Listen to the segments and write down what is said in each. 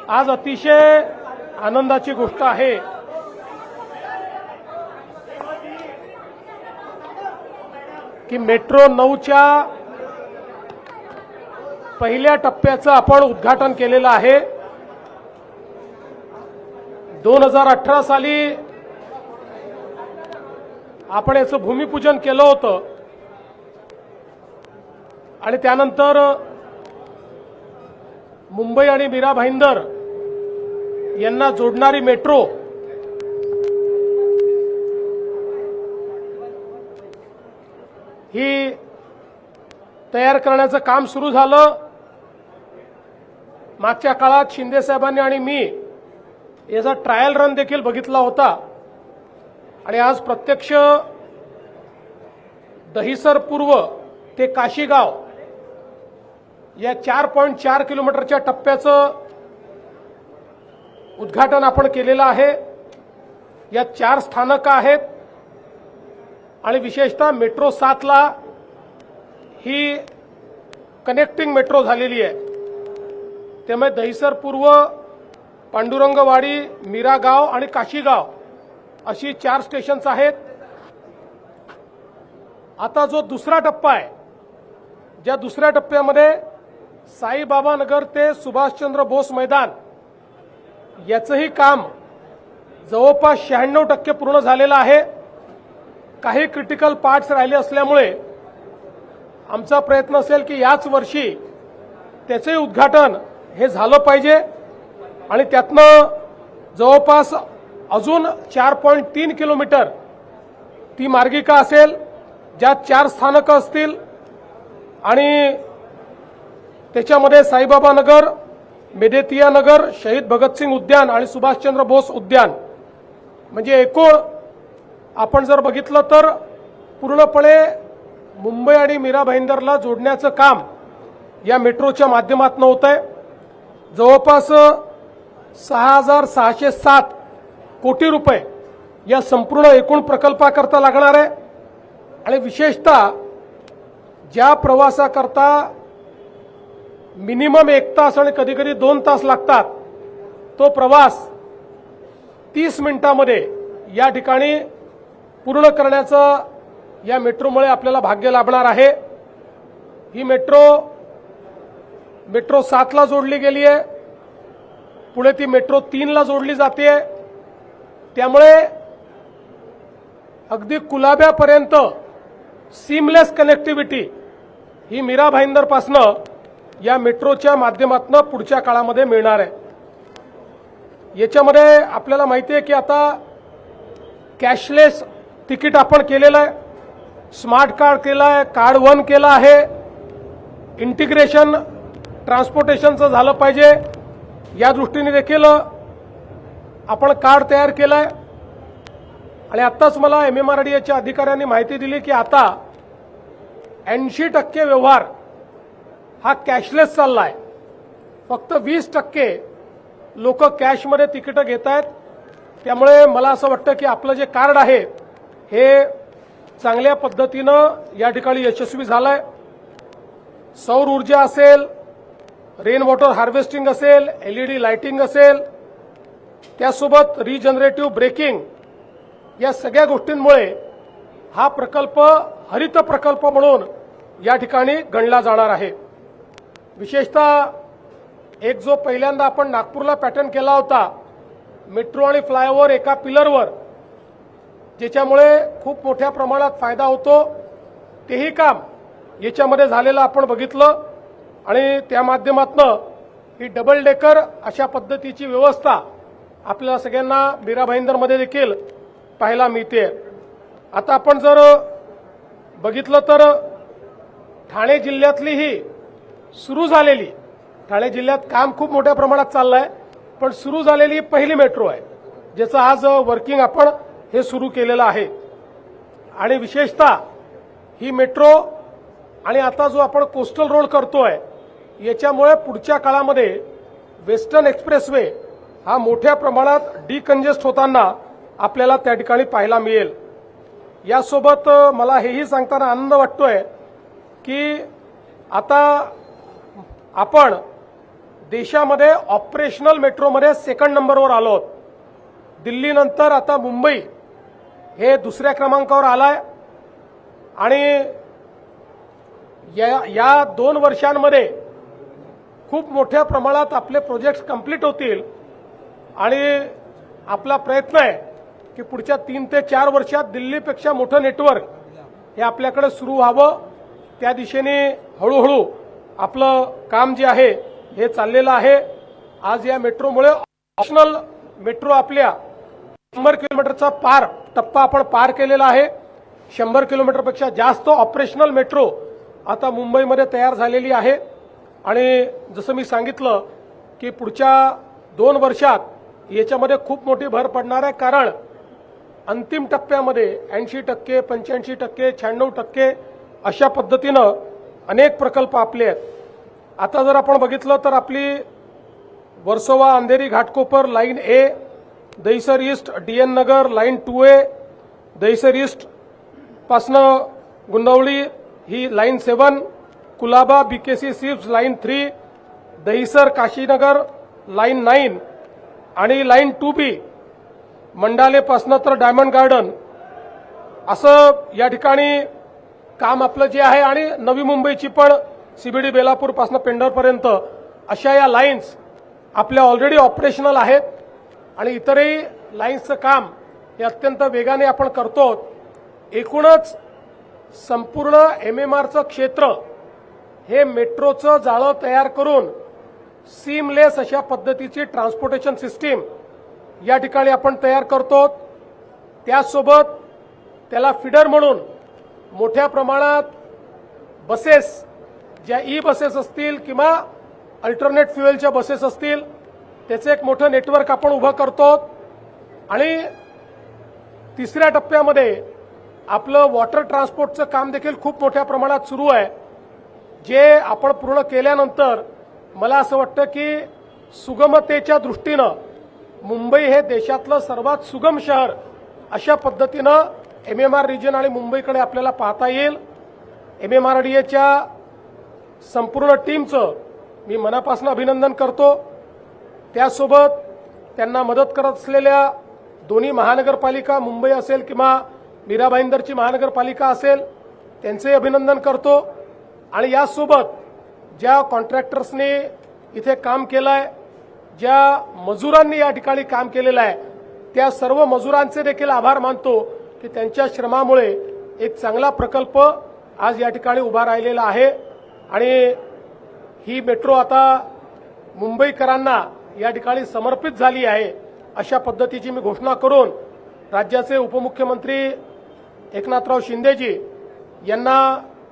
आज अतिशय आनंदाची गोष्ट आहे की मेट्रो 9च्या पहिल्या टप्प्याचं आपण उद्घाटन केलेलं आहे। 2018 साली आपण याचं भूमिपूजन केलं होतं आणि त्यानंतर मुंबई आणि मीरा भाईंदर यांना जोडणारी मेट्रो ही तयार करण्याचं काम सुरू झालं। मागच्या काळात शिंदे साहेबांनी आणि मी याचा ट्रायल रन देखील बघितला होता आणि आज प्रत्यक्ष दहिसर पूर्व ते काशीगाव या 4.4 किलोमीटरच्या टप्प्याचं उद्घाटन आपण केलेलं आहे। यात 4 स्थानकं आहेत आणि विशेषतः मेट्रो 7ला ही कनेक्टिंग मेट्रो झालेली आहे। त्यामुळे दहिसर पूर्व, पांडुरंगवाडी, मीरागाव आणि काशीगाव अशी 4 स्टेशन्स आहेत। आता जो दुसरा टप्पा आहे, ज्या दुसऱ्या टप्प्यामध्ये साईबाबा नगर ते सुभाषचंद्र बोस मैदान याचंही काम जवळपास 96% पूर्ण झालेलं आहे। काही क्रिटिकल पार्ट्स राहिले असल्यामुळे आमचा प्रयत्न असेल की याच वर्षी त्याचे उद्घाटन हे झालं पाहिजे आणि त्यातनं जवळपास अजून 4.3 किलोमीटर ती मार्गिका असेल, ज्यात 4 स्थानकं असतील आणि त्याच्यामध्ये साईबाबा नगर, मेदेतिया नगर, शहीद भगतसिंग उद्यान आणि सुभाषचंद्र बोस उद्यान म्हणजे एकूण आपण जर बघितलं तर पूर्णपणे मुंबई आणि मीरा भाईंदरला जोडण्याचं काम या मेट्रोच्या माध्यमातून होत आहे। जवळपास 6,607 कोटी रुपये या संपूर्ण एकूण प्रकल्पाकरता लागणार आहे आणि विशेषतः ज्या प्रवासाकरता मिनिमम 1 तास आणि कधीकधी 2 तास लागतात, तो प्रवास 30 मिनिटांमध्ये या ठिकाणी पूर्ण करण्याचं या मेट्रोमुळे आपल्याला भाग्य लाभणार आहे। ही मेट्रो 7ला जोडली गेली आहे, पुढे ती मेट्रो 3ला जोडली जाते। त्यामुळे अगदी कुलाब्यापर्यंत सीमलेस कनेक्टिव्हिटी ही मीरा भाईंदरपासनं या मेट्रोच्या माध्यमातून पुढच्या काळामध्ये मिळणार आहे। याच्यामध्ये आपल्याला माहिती आहे की आता कॅशलेस तिकीट आपण केलेलं आहे, स्मार्ट कार्ड केलं आहे, कार्ड 1 केलं आहे, इंटिग्रेशन ट्रान्सपोर्टेशनचं झालं पाहिजे या दृष्टीने देखील आपण कार्ड तयार केलं आहे। आणि आत्ताच मला MMRDAच्या अधिकाऱ्यांनी माहिती दिली की आता 80% व्यवहार हा कॅशलेस चालला आहे, फक्त 20% लोक कॅशमध्ये तिकीटं घेत आहेत। त्यामुळे मला असं वाटतं की आपलं जे कार्ड आहे हे चांगल्या पद्धतीनं या ठिकाणी यशस्वी झालंय। सौर ऊर्जा असेल, रेन वॉटर हार्वेस्टिंग असेल, LED लाइटिंग असेल, त्यासोबत रिजनरेटिव्ह ब्रेकिंग या सगळ्या गोष्टींमुळे हा प्रकल्प हरित प्रकल्प म्हणून या ठिकाणी गणला जाणार आहे। विशेषतः एक जो पहिल्यांदा आपण नागपूरला पॅटर्न केला होता, मेट्रो आणि फ्लायओव्हर एका पिलरवर, ज्याच्यामुळे खूप मोठ्या प्रमाणात फायदा होतो, तेही काम याच्यामध्ये झालेलं आपण बघितलं आणि त्या माध्यमातून ही डबल डेकर अशा पद्धतीची व्यवस्था आपल्याला सगळ्यांना मीरा भाईंदरमध्ये देखील पाहायला मिळते। आता आपण जर बघितलं तर ठाणे जिल्ह्यातली ही सुरू झालेली, ठाणे जिल्ह्यात काम खूप मोठ्या प्रमाणात चाललंय, पण सुरू झालेली पहिली मेट्रो आहे ज्याचं आज वर्किंग आपण हे सुरू केलेलं आहे। आणि विशेषतः ही मेट्रो आणि आता जो आपण कोस्टल रोड करतोय याच्यामुळे पुढच्या काळामध्ये वेस्टर्न एक्सप्रेसवे हा मोठ्या प्रमाणात डिकंजेस्ट होताना आपल्याला त्या ठिकाणी पाहायला मिळेल। यासोबत मला हेही सांगताना आनंद वाटतोय की आता आपण देशामध्ये ऑपरेशनल मेट्रोमध्ये सेकंड नंबरवर आलो आहोत. दिल्लीनंतर आता मुंबई हे दुसऱ्या क्रमांकावर आलाय आणि या 2 वर्षांमध्ये खूप मोठ्या प्रमाणात आपले प्रोजेक्ट्स कंप्लीट होतील आणि आपला प्रयत्न आहे की पुढच्या 3 ते 4 वर्षात दिल्लीपेक्षा मोठं नेटवर्क हे आपल्याकडे सुरू व्हावं. त्या दिशेने हळूहळू आपलं काम जे आहे हे चाललेलं आहे. आज या मेट्रोमुळे ऑपरेशनल मेट्रो आपल्या 100 किलोमीटरचा टप्पा आपण पार केलेला आहे. 100 किलोमीटरपेक्षा जास्त ऑपरेशनल मेट्रो आता मुंबईमध्ये तयार झालेली आहे आणि जसं मी सांगितलं की पुढच्या 2 वर्षात याच्यामध्ये खूप मोठी भर पडणार आहे. कारण अंतिम टप्प्यामध्ये 80%, 85%, 96% अशा पद्धतीनं अनेक प्रकल्प आपले आहेत. आता जर आपण बघितलं तर आपली वर्सोवा अंधेरी घाटकोपर लाईन ए, Dahisar east DN Nagar line 2A, Dahisar east पासनं गुंडवली ही line 7, Colaba BKC SEEPZ line 3, Dahisar Kashinagar line 9 आणि लाईन 2B मंडालेपासनं तर डायमंड गार्डन असं या ठिकाणी काम आपलं जे आहे. आणि नवी मुंबईची पण CBD बेलापूरपासनं पेंढरपर्यंत अशा या लाईन्स आपल्या ऑलरेडी ऑपरेशनल आहेत आणि इतरही लाईन्सचं काम हे अत्यंत वेगाने आपण करतो. एकूणच संपूर्ण MMRचं क्षेत्र हे मेट्रोचं जाळं तयार करून सीमलेस अशा पद्धतीची ट्रान्सपोर्टेशन सिस्टीम या ठिकाणी आपण तयार करतो. त्यासोबत त्याला फीडर म्हणून मोठ्या प्रमाणात बसेस, ज्या बसेस असतील किंवा अल्टरनेट फ्युएलच्या बसेस असतील, त्याचं एक मोठं नेटवर्क आपण उभं करतो. आणि 3ऱ्या टप्प्यामध्ये आपलं वॉटर ट्रान्सपोर्टचं काम देखील खूप मोठ्या प्रमाणात सुरू आहे. जे आपण पूर्ण केल्यानंतर मला असं वाटतं की सुगमतेच्या दृष्टीनं मुंबई हे देशातलं सर्वात सुगम शहर अशा पद्धतीनं MMR रिजन आणि मुंबईकडे आपल्याला पाहता येईल. MMRDAच्या संपूर्ण टीमचं मी मनापासून अभिनंदन करतो. त्यासोबत त्यांना मदत करत असलेल्या दोन्ही महानगरपालिका, मुंबई असेल किंवा मीरा भाईंदरची महानगरपालिका असेल, त्यांचे अभिनंदन करतो. आणि यासोबत ज्या कॉन्ट्रॅक्टर्सनी इथे काम केलं आहे, ज्या मजुरांनी या ठिकाणी काम केलेलं आहे, त्या सर्व मजुरांचे देखील आभार मानतो की त्यांच्या श्रमामुळे एक चांगला प्रकल्प आज या ठिकाणी उभा राहिलेला आहे. आणि ही मेट्रो आता मुंबईकरांना या ठिकाणी समर्पित झाली आहे अशा पद्धतीची मी घोषणा करून राज्याचे उपमुख्यमंत्री एकनाथराव शिंदेजी यांना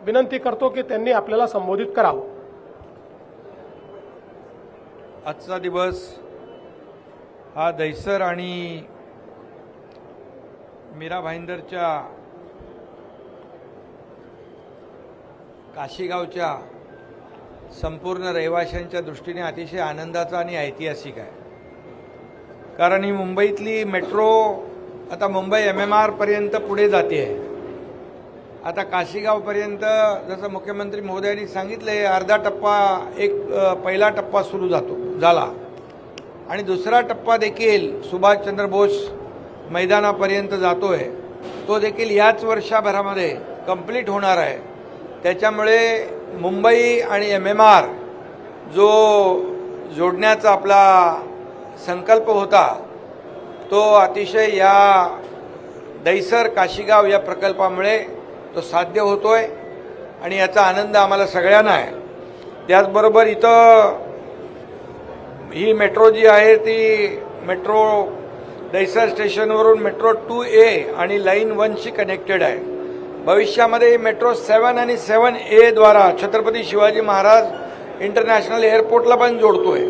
विनंती करतो की त्यांनी आपल्याला संबोधित करावं. आजचा दिवस हा दहिसर आणि मीरा भाईंदरच्या काशीगावच्या संपूर्ण रहिवाशांच्या दृष्टीने अतिशय आनंदाचा आणि ऐतिहासिक आहे. कारण ही मुंबईतली मेट्रो आता मुंबई MMR पर्यंत पुढे जाते आहे. आता काशीगावपर्यंत जसं मुख्यमंत्री महोदयांनी सांगितले, अर्धा टप्पा पहिला टप्पा सुरू झाला आणि दुसरा टप्पा देखील सुभाषचंद्र बोस मैदानापर्यंत जातोय. तो देखील याच वर्षभरामध्ये कंप्लीट होणार आहे. त्याच्यामुळे मुंबई आणि MMR जो जोडण्याचा आपला संकल्प होता तो अतिशय या दहिसर काशीगाव या प्रकल्पामुळे तो साध्य होतोय आणि याचा आनंद आम्हाला सगळ्यांना आहे. त्याचबरोबर इथं ही मेट्रो जी आहे ती मेट्रो दहिसर स्टेशनवरून मेट्रो 2A आणि लाईन 1शी कनेक्टेड आहे. भविष्यामध्ये मेट्रो 7 आणि 7A द्वारा छत्रपती शिवाजी महाराज इंटरनॅशनल एअरपोर्टला पण जोडतोय.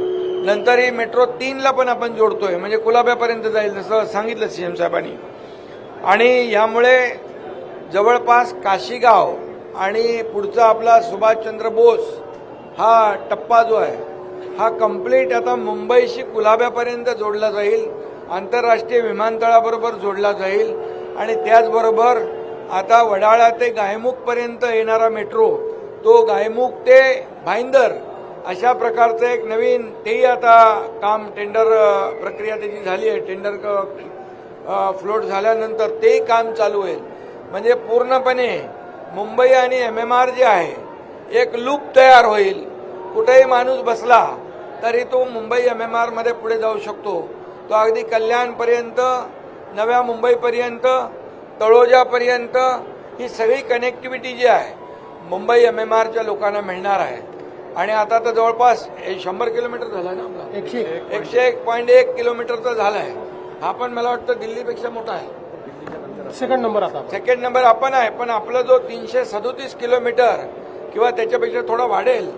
नंतर ही मेट्रो 3ला पण आपण जोडतोय, म्हणजे कुलाब्यापर्यंत जाईल जसं सांगितलं CM साहेबांनी. आणि यामुळे जवळपास काशीगाव आणि पुढचा आपला सुभाषचंद्र बोस हा टप्पा जो आहे हा कंप्लीट आता मुंबईशी कुलाब्यापर्यंत जोडला जाईल, आंतरराष्ट्रीय विमानतळाबरोबर जोडला जाईल. आणि त्याचबरोबर आता वडाळा ते गायमुखपर्यंत येणारा मेट्रो तो गायमुख ते भाईंदर अशा प्रकारचं एक नवीन तेही आता काम टेंडर प्रक्रिया त्याची झाली आहे. टेंडर फ्लोट झाल्यानंतर तेही काम चालू आहे. म्हणजे पूर्णपणे मुंबई आणि MMR जे आहे एक लूप तयार होईल. कुठेही माणूस बसला तरी तो मुंबई MMR मध्ये पुढे जाऊ शकतो. तो अगदी कल्याणपर्यंत, नव्या मुंबईपर्यंत, तळोजापर्यंत ही सगळी कनेक्टिव्हिटी जी आहे मुंबई MMRच्या लोकांना मिळणार आहे. आणि आता तर जवळपास 100 किलोमीटर झाला ना आपला, 101.1 किलोमीटरचा झाला आहे. हा पण मला वाटतं दिल्लीपेक्षा मोठा आहे. सेकंड नंबर आता सेकंड नंबर आपण आहे. पण आपला जो 337 किलोमीटर किंवा त्याच्यापेक्षा थोडा वाढेल,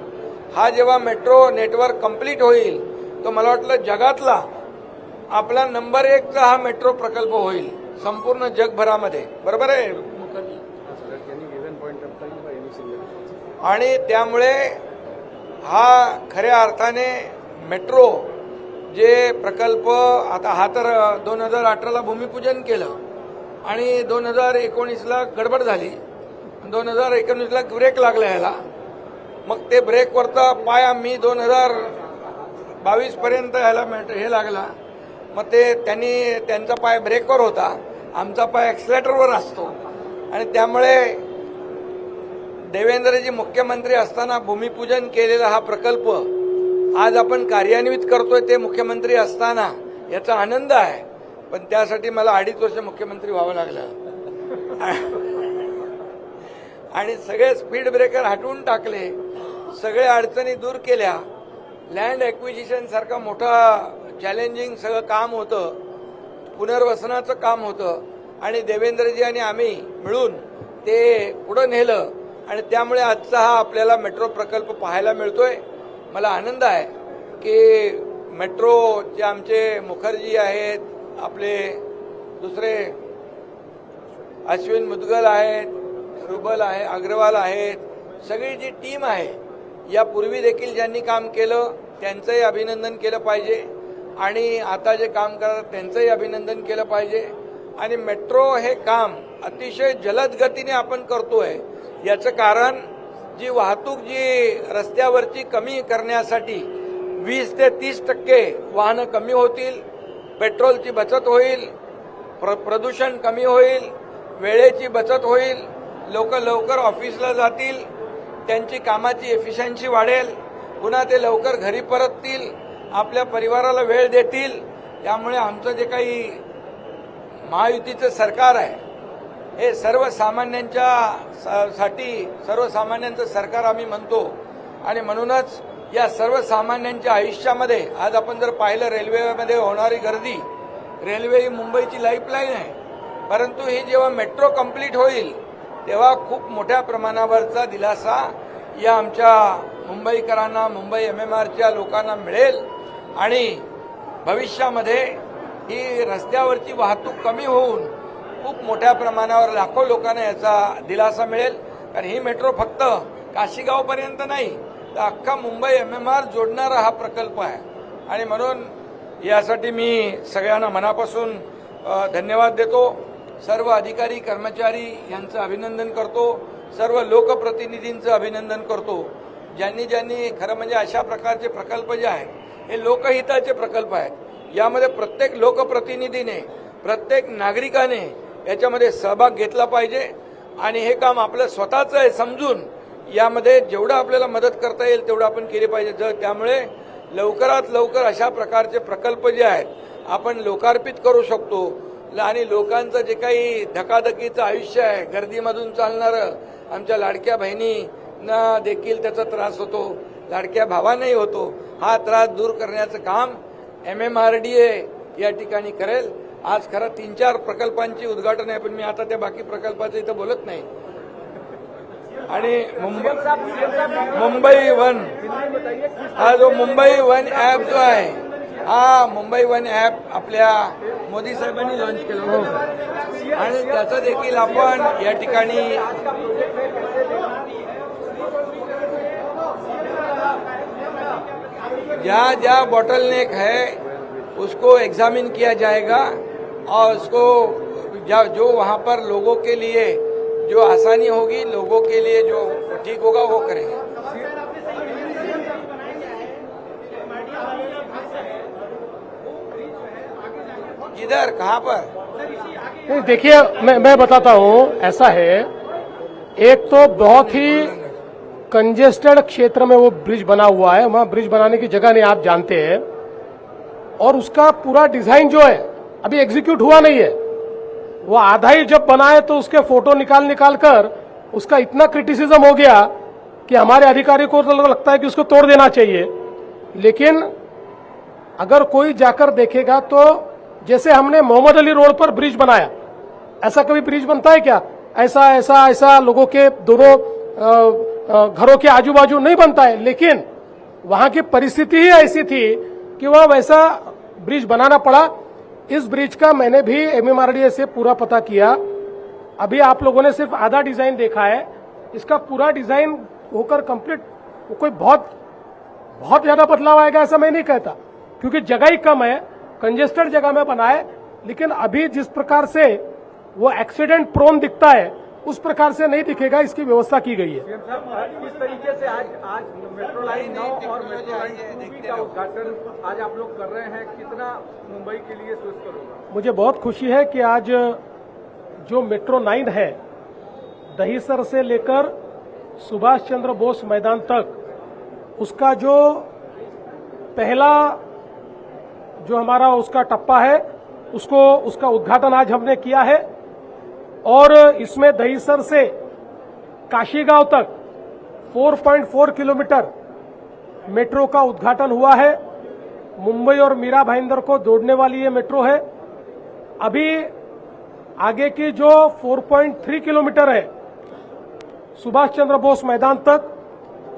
हा जेव्हा मेट्रो नेटवर्क कंप्लीट होईल तो मला वाटलं जगातला आपला नंबर 1चा हा मेट्रो प्रकल्प होईल संपूर्ण जगभरामध्ये. बरोबर आहे. आणि त्यामुळे हा खऱ्या अर्थाने मेट्रो जे प्रकल्प आता हा तर 2018ला भूमिपूजन केलं आणि 2019ला गडबड झाली, 2019ला ब्रेक लागला ह्याला. मग ते ब्रेकवरचा पाय आम्ही 2022 पर्यंत ह्याला हे लागला. मग ते त्यांचा पाय ब्रेकवर होता, आमचा पाय ॲक्सिलेटरवर असतो. आणि त्यामुळे देवेंद्रजी मुख्यमंत्री असताना भूमिपूजन केलेला हा प्रकल्प आज आपण कार्यान्वित करतोय ते मुख्यमंत्री असताना याचा आनंद आहे. पण त्यासाठी मला 2.5 वर्ष मुख्यमंत्री व्हावं लागलं आणि सगळे स्पीड ब्रेकर हटवून टाकले, सगळे अडचणी दूर केल्या. लँड ॲक्विजिशन सारखं मोठा चॅलेंजिंग सगळं काम होतं, पुनर्वसनाचं काम होतं आणि देवेंद्रजी आणि आम्ही मिळून ते पुढं नेलं. आणि त्यामुळे आजचा हा आपल्याला मेट्रो प्रकल्प पाहायला मिळतोय. मला आनंद आहे की मेट्रोचे आमचे मुखर्जी आहेत, आपले दुसरे अश्विन मुदगल आहेत, रुबल आहे, अग्रवाल आहेत, सगळी जी टीम आहे यापूर्वी देखील ज्यांनी काम केलं त्यांचंही अभिनंदन केलं पाहिजे आणि आता जे काम करतात त्यांचंही अभिनंदन केलं पाहिजे. आणि मेट्रो हे काम अतिशय जलद गतीने आपण करतोय. याचं कारण जी वाहतूक जी रस्त्यावरची कमी करण्यासाठी 20 ते 30% वाहनं कमी होतील, पेट्रोलची बचत होईल, प्रदूषण कमी होईल, वेळेची बचत होईल, लोक लवकर ऑफिसला जातील, त्यांची कामाची एफिशियन्सी वाढेल, पुन्हा ते लवकर घरी परततील, आपल्या परिवाराला वेळ देतील. त्यामुळे आमचं जे काही महायुतीचं सरकार आहे हे सर्वसामान्यांचं सरकार आम्ही म्हणतो. आणि म्हणूनच या सर्वसामान्यांच्या आयुष्यामध्ये आज आपण जर पाहिलं रेल्वेमध्ये होणारी गर्दी, रेल्वे ही मुंबईची लाईफलाईन आहे. परंतु ही जेव्हा मेट्रो कंप्लीट होईल तेव्हा खूप मोठ्या प्रमाणावरचा दिलासा या आमच्या मुंबईकरांना, मुंबई MMRच्या लोकांना मिळेल. आणि भविष्यामध्ये ही रस्त्यावरची वाहतूक कमी होऊन खूप मोठ्या प्रमाणावर लाखो लोकांना याचा दिलासा मिळेल. कारण ही मेट्रो फक्त काशीगावपर्यंत नाही तर अख्खा मुंबई MMR जोडणारा हा प्रकल्प आहे. आणि म्हणून यासाठी मी सगळ्यांना मनापासून धन्यवाद देतो. सर्व अधिकारी कर्मचारी यांचं अभिनंदन करतो, सर्व लोकप्रतिनिधींचं अभिनंदन करतो. ज्यांनी खरं म्हणजे अशा प्रकारचे प्रकल्प जे आहेत हे लोकहिताचे प्रकल्प आहेत. यामध्ये प्रत्येक लोकप्रतिनिधीने, प्रत्येक नागरिकाने याच्यामध्ये सहभाग घेतला पाहिजे आणि हे काम आपलं स्वतःचं आहे समजून यामध्ये जेवढं आपल्याला मदत करता येईल तेवढं आपण केली पाहिजे. त्यामुळे लवकरात लवकर अशा प्रकारचे प्रकल्प जे आहेत आपण लोकार्पित करू शकतो. आणि लोकांचं जे काही धकाधकीचं आयुष्य आहे, गर्दीमधून चालणारं, आमच्या लाडक्या बहिणींना देखील त्याचा त्रास होतो, लाडक्या भावांनाही होतो. हा त्रास दूर करण्याचं काम MMRDA या ठिकाणी करेल. आज खरं 3-4 प्रकल्पांची उद्घाटन आहे, पण मी आता त्या बाकी प्रकल्पाचं इथं बोलत नाही. आणि मुंबई वन हा जो मुंबई वन ॲप जो आहे हा मुंबई वन ॲप आपल्या मोदी साहेबांनी लॉन्च केलं होतं आणि त्याचं देखील आपण या ठिकाणी जहाँ बॉटलनेक है उसको एग्जामिन किया जाएगा और उसको जो वहाँ पर लोगों के लिए जो आसानी होगी, लोगों के लिए जो ठीक होगा वो करेंगे. किधर, कहाँ पर? नहीं, देखिए मैं बताता हूं, ऐसा है, एक तो बहुत ही कंजेस्टेड क्षेत्र में वो ब्रिज बना हुआ है, वहां ब्रिज बनाने की जगह नहीं, आप जानते हैं, और उसका पूरा डिजाइन जो है अभी एग्जीक्यूट हुआ नहीं है। वो आधा ही जब बना है तो उसके फोटो निकाल कर उसका इतना क्रिटिसिज्म हो गया कि हमारे अधिकारी को तो लगता है कि उसको तोड़ देना चाहिए। लेकिन अगर कोई जाकर देखेगा तो जैसे हमने मोहम्मद अली रोड पर ब्रिज बनाया, ऐसा कभी ब्रिज बनता है क्या? ऐसा लोगों के दोनों घरों के आजू बाजू नहीं बनता है। लेकिन वहां की परिस्थिति ही ऐसी थी कि वह वैसा ब्रिज बनाना पड़ा। इस ब्रिज का मैंने भी एमएमआरडीए से पूरा पता किया। अभी आप लोगों ने सिर्फ आधा डिजाइन देखा है, इसका पूरा डिजाइन होकर कंप्लीट कोई बहुत ज्यादा बदलाव आएगा ऐसा मैं नहीं कहता, क्योंकि जगह ही कम है, कंजेस्टेड जगह में बना है। लेकिन अभी जिस प्रकार से वो एक्सीडेंट प्रोन दिखता है उस प्रकार से नहीं दिखेगा, इसकी व्यवस्था की गई है। किस तरीके से आज मेट्रो लाइन 9 और मेट्रो लाइन 2 का उद्घाटन आज आप लोग कर रहे हैं, कितना मुंबई के लिए सोचकर होगा? मुझे बहुत खुशी है कि आज जो मेट्रो 9 है, दहीसर से लेकर सुभाष चंद्र बोस मैदान तक, उसका जो पहला जो हमारा उसका टप्पा है उसका उद्घाटन आज हमने किया है। और इसमें दहीसर से काशीगांव तक 4.4 किलोमीटर मेट्रो का उद्घाटन हुआ है। मुंबई और मीरा भाईंदर को जोड़ने वाली ये मेट्रो है। अभी आगे की जो 4.3 किलोमीटर है सुभाष चंद्र बोस मैदान तक,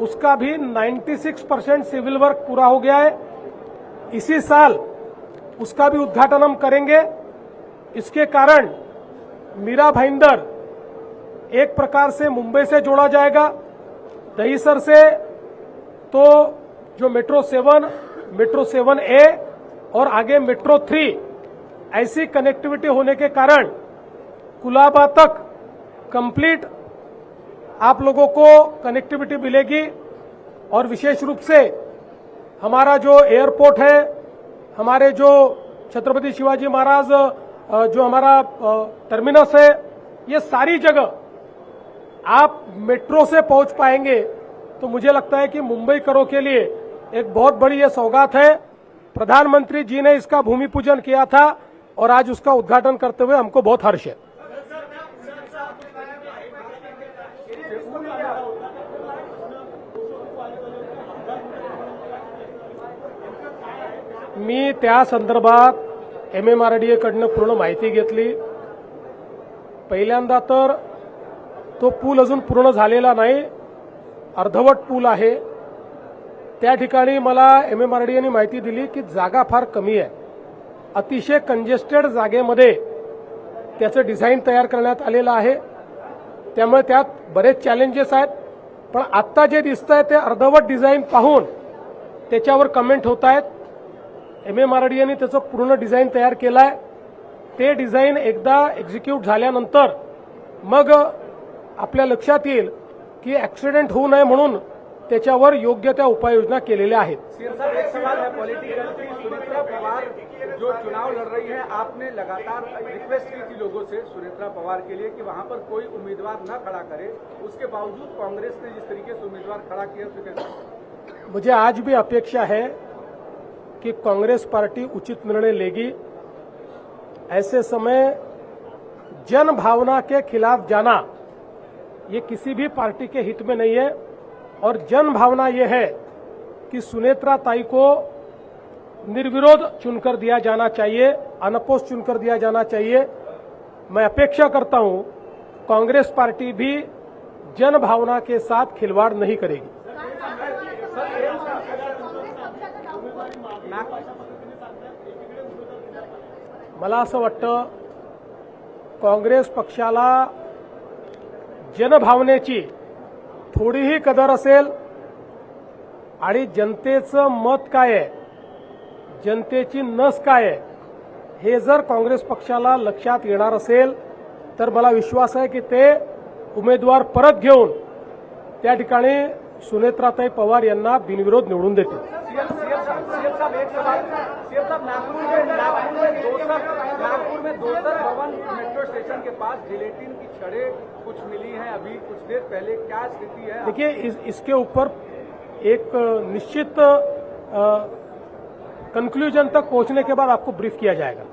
उसका भी 96% सिविल वर्क पूरा हो गया है। इसी साल उसका भी उद्घाटन हम करेंगे। इसके कारण मीरा भाईंदर एक प्रकार से मुंबई से जोड़ा जाएगा। दहीसर से तो जो मेट्रो 7A और आगे मेट्रो 3 ऐसी कनेक्टिविटी होने के कारण कुलाबा तक कंप्लीट आप लोगों को कनेक्टिविटी मिलेगी। और विशेष रूप से हमारा जो एयरपोर्ट है, हमारे जो छत्रपति शिवाजी महाराज जो हमारा टर्मिनस है, ये सारी जगह आप मेट्रो से पहुंच पाएंगे। तो मुझे लगता है कि मुंबई करों के लिए एक बहुत बड़ी ये सौगात है। प्रधानमंत्री जी ने इसका भूमि पूजन किया था और आज उसका उद्घाटन करते हुए हमको बहुत हर्ष है। मी त्या संदर्भात एमएमआरडीए कडनं पूर्ण माहिती घेतली। पहिल्यांदा तर तो पूल अजून पूर्ण झालेला नाही, अर्धवट पूल आहे। त्या ठिकाणी मला एमएमआरडीएने माहिती दिली की जागा फार कमी आहे, अतिशय कंजेस्टेड जागेमध्ये त्याचं डिझाईन तयार करण्यात आलेलं आहे। त्यामुळे त्यात बरेच चॅलेंजेस आहेत। पण आत्ता जे दिसतंय ते अर्धवट डिझाईन पाहून त्याच्यावर कमेंट होत आहेत। एमएमआरडीएने त्याचं पूर्ण डिझाईन तयार केलं आहे। ते डिझाईन एकदा एक्झिक्यूट झाल्यानंतर मग आपल्या लक्षात येईल की ऍक्सिडेंट होऊ नये म्हणून त्याच्यावर योग्य त्या उपाययोजना केलेल्या आहेत। सीएम साहब, एक सवाल है पॉलिटिकल की, सुनेत्रा पवार जो चुनाव लड़ रही है, आपने लगातार रिक्वेस्ट की थी लोगों से सुनेत्रा पवार के लिए कि वहां पर कोई उम्मीदवार न खड़ा करे, उसके बावजूद कांग्रेस ने जिस तरीके से उम्मीदवार खड़ा किया उसे कैसे? मुझे आज भी अपेक्षा है कि कांग्रेस पार्टी उचित निर्णय लेगी। ऐसे समय जन भावना के खिलाफ जाना ये किसी भी पार्टी के हित में नहीं है। और जन भावना ये है कि सुनेत्रा ताई को निर्विरोध चुनकर दिया जाना चाहिए, अनपोज चुनकर दिया जाना चाहिए। मैं अपेक्षा करता हूं कांग्रेस पार्टी भी जन भावना के साथ खिलवाड़ नहीं करेगी। मला असं वाटतं काँग्रेस पक्षाला जनभावनेची थोडीही कदर असेल आणि जनतेचं मत काय आहे, जनतेची नस काय आहे, हे जर काँग्रेस पक्षाला लक्षात येणार असेल तर मला विश्वास आहे की ते उमेदवार परत घेऊन त्या ठिकाणी सुनेत्राताई पवार यांना बिनविरोध निवडून देतील। सीएम साहब, एक सवाल, सीएम साहब, नागपुर में 2 साहब, नागपुर में दोसर भवन मेट्रो स्टेशन के पास जिलेटिन की छड़ें कुछ मिली हैं अभी कुछ देर पहले, क्या स्थिति है? देखिए इसके ऊपर एक निश्चित कंक्लूजन तक पहुंचने के बाद आपको ब्रीफ किया जाएगा।